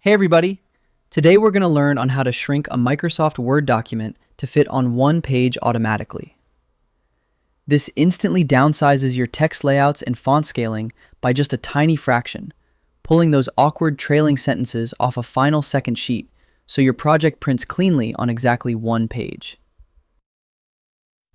Hey everybody! Today we're going to learn on how to shrink a Microsoft Word document to fit on one page automatically. This instantly downsizes your text layouts and font scaling by just a tiny fraction, pulling those awkward trailing sentences off a final second sheet so your project prints cleanly on exactly one page.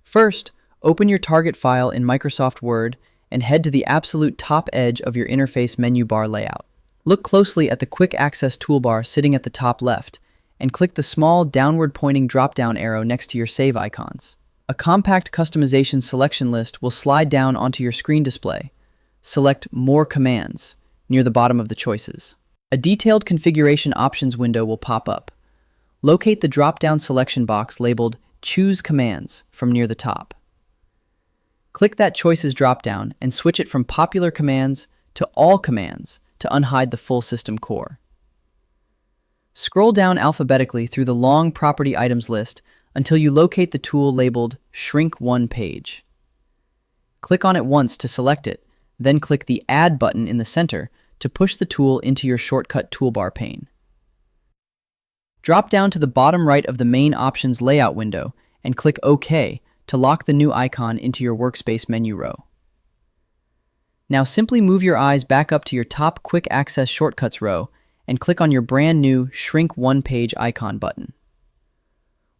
First, open your target file in Microsoft Word and head to the absolute top edge of your interface menu bar layout. Look closely at the Quick Access toolbar sitting at the top left, and click the small downward-pointing drop-down arrow next to your save icons. A compact customization selection list will slide down onto your screen display. Select More Commands near the bottom of the choices. A detailed configuration options window will pop up. Locate the drop-down selection box labeled Choose Commands from near the top. Click that Choices drop-down and switch it from Popular Commands to All Commands to unhide the full system core. Scroll down alphabetically through the long property items list until you locate the tool labeled Shrink One Page. Click on it once to select it, then click the Add button in the center to push the tool into your shortcut toolbar pane. Drop down to the bottom right of the main options layout window and click OK to lock the new icon into your workspace menu row. Now simply move your eyes back up to your top Quick Access Shortcuts row and click on your brand new Shrink One Page icon button.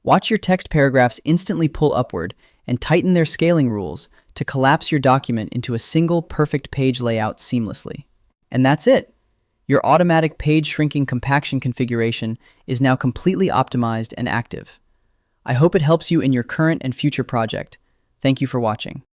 Watch your text paragraphs instantly pull upward and tighten their scaling rules to collapse your document into a single perfect page layout seamlessly. And that's it! Your automatic page shrinking compaction configuration is now completely optimized and active. I hope it helps you in your current and future project. Thank you for watching.